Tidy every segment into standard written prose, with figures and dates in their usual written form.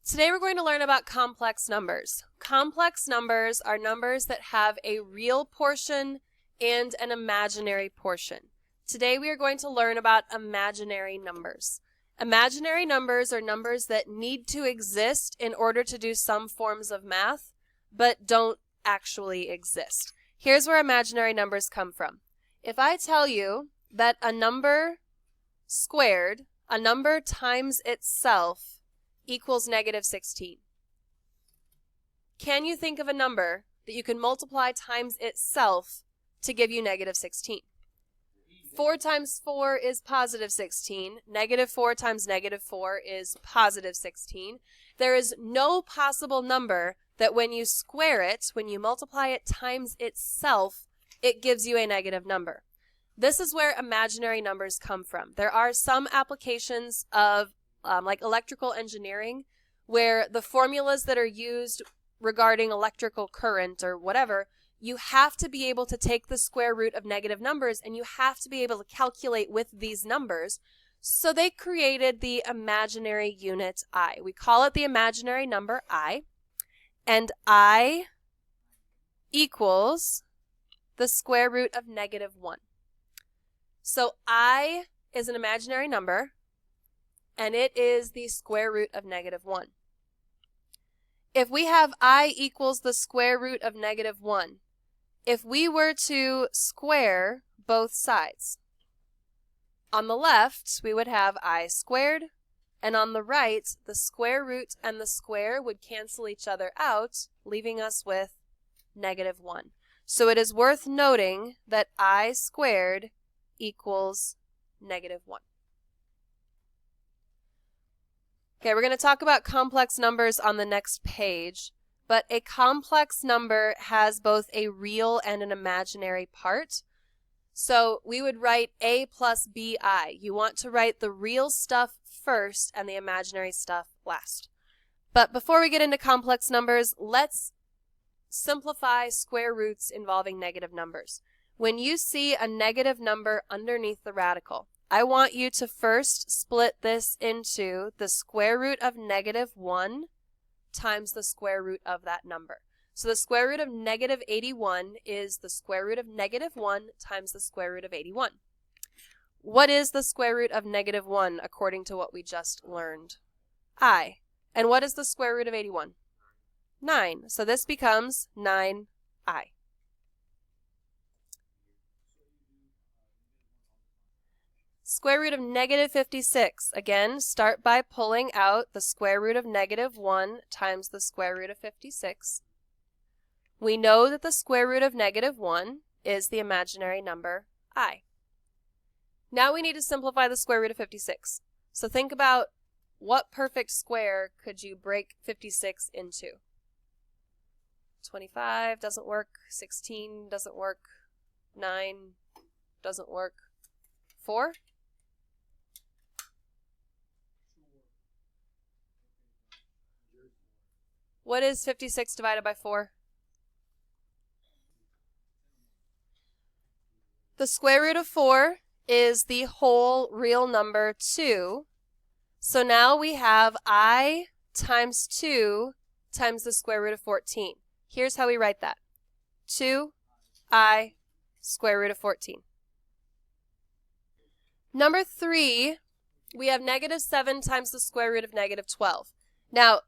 Today we're going to learn about complex numbers. Complex numbers are numbers that have a real portion and an imaginary portion. Today we are going to learn about imaginary numbers. Imaginary numbers are numbers that need to exist in order to do some forms of math, but don't actually exist. Here's where imaginary numbers come from. If I tell you that a number squared, a number times itself, equals negative 16. Can you think of a number that you can multiply times itself to give you negative 16? 4 times 4 is positive 16. Negative 4 times negative 4 is positive 16. There is no possible number that when you square it, when you multiply it times itself, it gives you a negative number. This is where imaginary numbers come from. There are some applications of like electrical engineering, where the formulas that are used regarding electrical current or whatever, you have to be able to take the square root of negative numbers and you have to be able to calculate with these numbers. So they created the imaginary unit I. We call it the imaginary number I, and I equals the square root of negative 1. So I is an imaginary number, and it is the square root of negative 1. If we have I equals the square root of negative 1, if we were to square both sides, on the left we would have I squared, and on the right the square root and the square would cancel each other out, leaving us with negative 1. So it is worth noting that I squared equals negative 1. Okay, we're going to talk about complex numbers on the next page, but a complex number has both a real and an imaginary part. So we would write A plus BI. You want to write the real stuff first and the imaginary stuff last. But before we get into complex numbers, let's simplify square roots involving negative numbers. When you see a negative number underneath the radical, I want you to first split this into the square root of negative 1 times the square root of that number. So the square root of negative 81 is the square root of negative 1 times the square root of 81. What is the square root of negative 1 according to what we just learned? I. And what is the square root of 81? 9. So this becomes 9I. Square root of negative 56. Again, start by pulling out the square root of negative 1 times the square root of 56. We know that the square root of negative 1 is the imaginary number I. Now we need to simplify the square root of 56. So think about what perfect square could you break 56 into? 25 doesn't work, 16 doesn't work, 9 doesn't work, 4? What is 56 divided by 4? The square root of 4 is the whole real number 2. So now we have I times 2 times the square root of 14. Here's how we write that. 2I square root of 14. Number 3, we have negative 7 times the square root of negative 12. Now,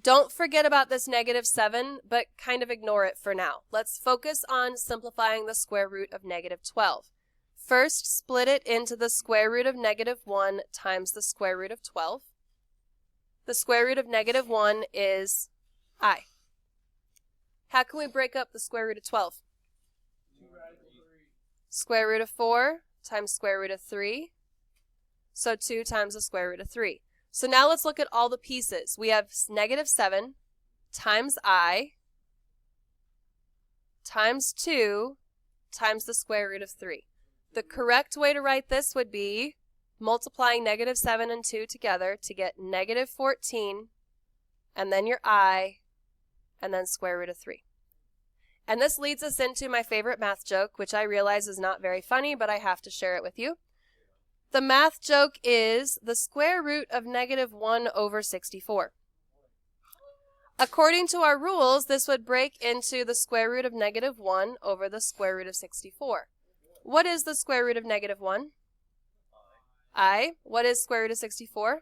don't forget about this negative 7, but kind of ignore it for now. Let's focus on simplifying the square root of negative 12. First, split it into the square root of negative 1 times the square root of 12. The square root of negative 1 is I. How can we break up the square root of 12? Square root of 4 times square root of 3. So 2 times the square root of 3. So now let's look at all the pieces. We have negative 7 times I times 2 times the square root of 3. The correct way to write this would be multiplying negative 7 and 2 together to get negative 14, and then your I, and then square root of 3. And this leads us into my favorite math joke, which I realize is not very funny, but I have to share it with you. The math joke is the square root of negative 1 over 64. According to our rules, this would break into the square root of negative 1 over the square root of 64. What is the square root of negative 1? I. What is square root of 64?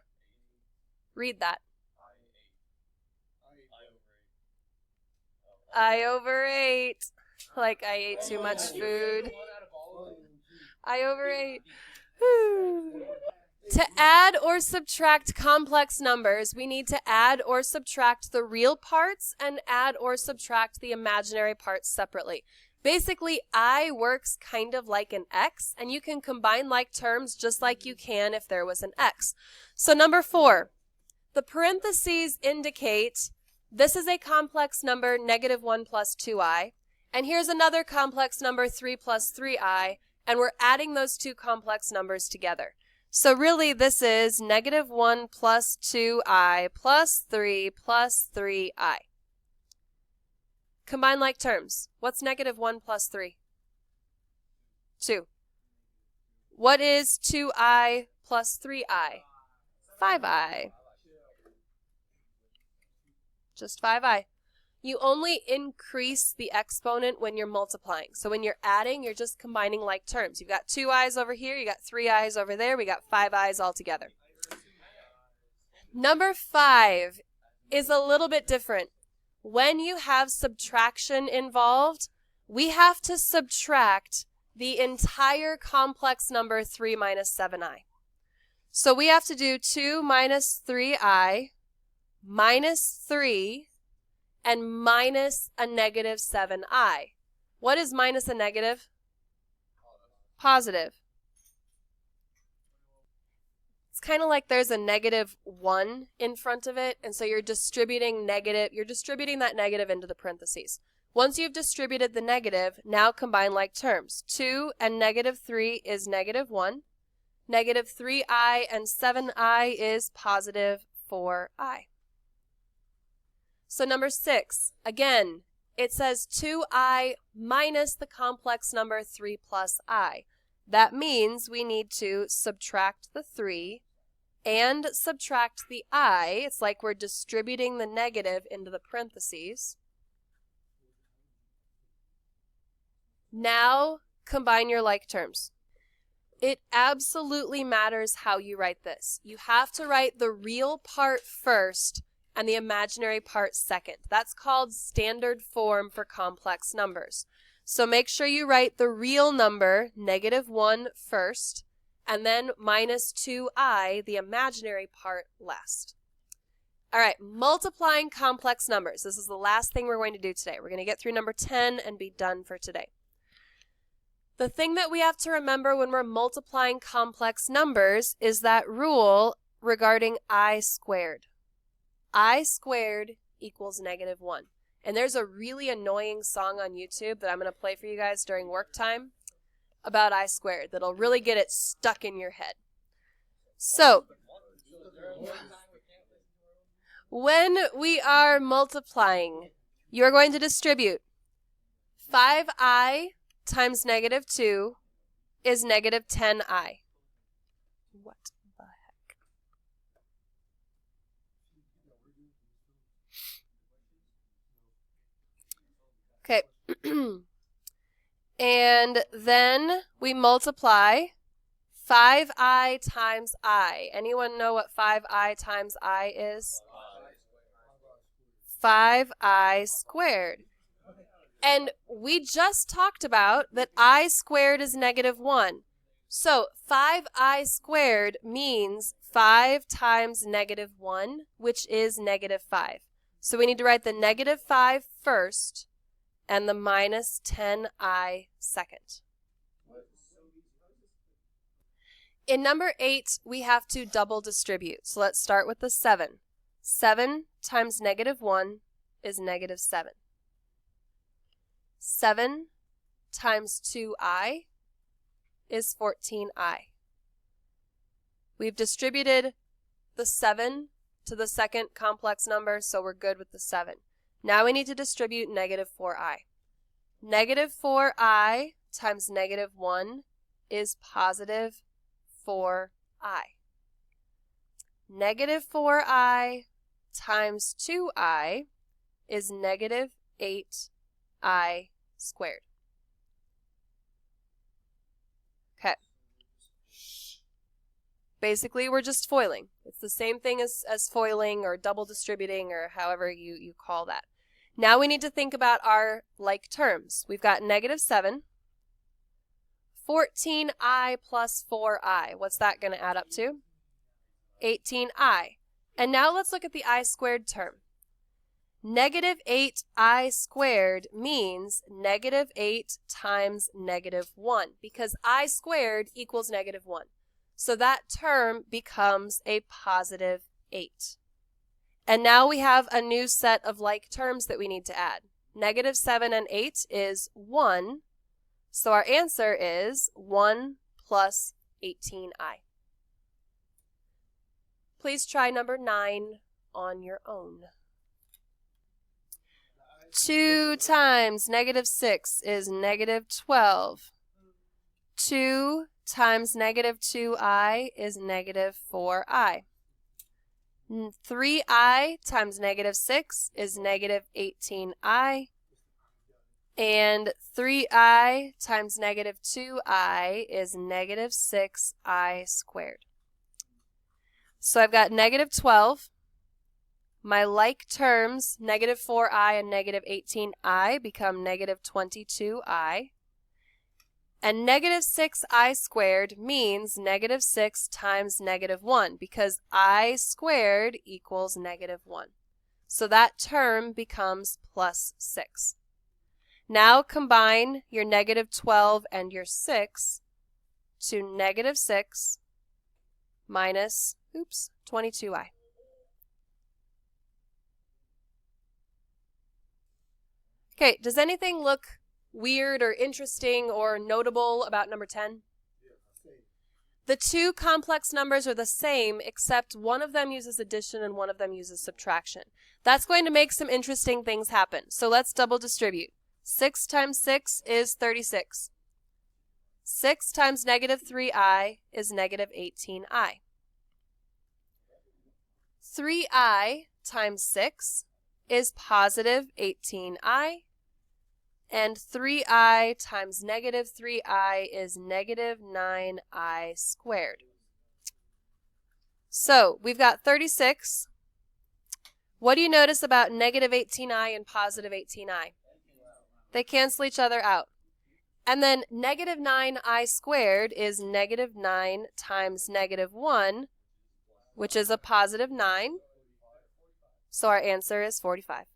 Read that. I over 8. Like I ate too much food. I overate. To add or subtract complex numbers, we need to add or subtract the real parts and add or subtract the imaginary parts separately. Basically, I works kind of like an X, and you can combine like terms just like you can if there was an X. So number 4, the parentheses indicate this is a complex number, negative 1 plus 2i, and here's another complex number, 3 plus 3i, and we're adding those two complex numbers together. So really this is negative 1 plus 2i plus 3 plus 3i. Combine like terms. What's negative 1 plus 3? 2. What is 2i plus 3i? 5i. Just 5i. You only increase the exponent when you're multiplying. So when you're adding, you're just combining like terms. You've got 2 i's over here, you got 3 i's over there, we got 5 i's all together. Number 5 is a little bit different. When you have subtraction involved, we have to subtract the entire complex number 3 minus 7i. So we have to do 2 minus 3i minus 3 and minus a negative 7i. What is minus a negative? Positive. It's kind of like there's a negative 1 in front of it, and so you're distributing that negative into the parentheses. Once you've distributed the negative, now combine like terms. 2 and negative 3 is negative 1. Negative 3i and 7i is positive 4i. So number 6, again, it says 2i minus the complex number 3 plus I. That means we need to subtract the 3 and subtract the I. It's like we're distributing the negative into the parentheses. Now combine your like terms. It absolutely matters how you write this. You have to write the real part first and the imaginary part second. That's called standard form for complex numbers. So make sure you write the real number, negative 1, first, and then minus 2i, the imaginary part, last. All right, multiplying complex numbers. This is the last thing we're going to do today. We're going to get through number 10 and be done for today. The thing that we have to remember when we're multiplying complex numbers is that rule regarding I squared. I squared equals negative 1. And there's a really annoying song on YouTube that I'm going to play for you guys during work time about I squared that'll really get it stuck in your head. So, when we are multiplying, you're going to distribute 5i times negative 2 is negative 10i. What the heck? Okay. And then we multiply 5i times I. Anyone know what 5i times I is? 5i squared. And we just talked about that I squared is negative 1. So 5i squared means 5 times negative 1, which is negative 5. So we need to write the negative 5 first and the minus 10i second. In number 8, we have to double distribute. So let's start with the 7. 7 times negative 1 is negative 7. 7 times 2i is 14i. We've distributed the 7 to the second complex number, so we're good with the 7. Now we need to distribute negative 4i. Negative 4i times negative 1 is positive 4i. Negative 4i times 2i is negative 8I squared. Okay. Basically, we're just foiling. It's the same thing as foiling or double distributing or however you call that. Now we need to think about our like terms. We've got negative 7, 14I plus 4I. What's that going to add up to? 18I. And now let's look at the I squared term. Negative 8I squared means negative 8 times negative 1 because I squared equals negative 1. So that term becomes a positive 8. And now we have a new set of like terms that we need to add. Negative 7 and 8 is 1. So our answer is 1 plus 18I. Please try number 9 on your own. 2 times negative 6 is negative 12. 2 times negative 2I is negative 4I. 3I times negative 6 is negative 18I. And 3I times negative 2I is negative 6I squared. So I've got negative 12. My like terms, negative 4I and negative 18I, become negative 22I. And negative 6I squared means negative 6 times negative 1 because I squared equals negative 1. So that term becomes plus 6. Now combine your negative 12 and your 6 to negative 6 minus, 22I. Okay, does anything look weird or interesting or notable about number 10? The two complex numbers are the same, except one of them uses addition and one of them uses subtraction. That's going to make some interesting things happen. So let's double distribute. 6 times 6 is 36. 6 times negative 3I is negative 18I. 3I times 6 is positive 18I. And 3I times negative 3I is negative 9I squared. So we've got 36. What do you notice about negative 18I and positive 18I? They cancel each other out. And then negative 9I squared is negative 9 times negative 1, which is a positive 9. So our answer is 45.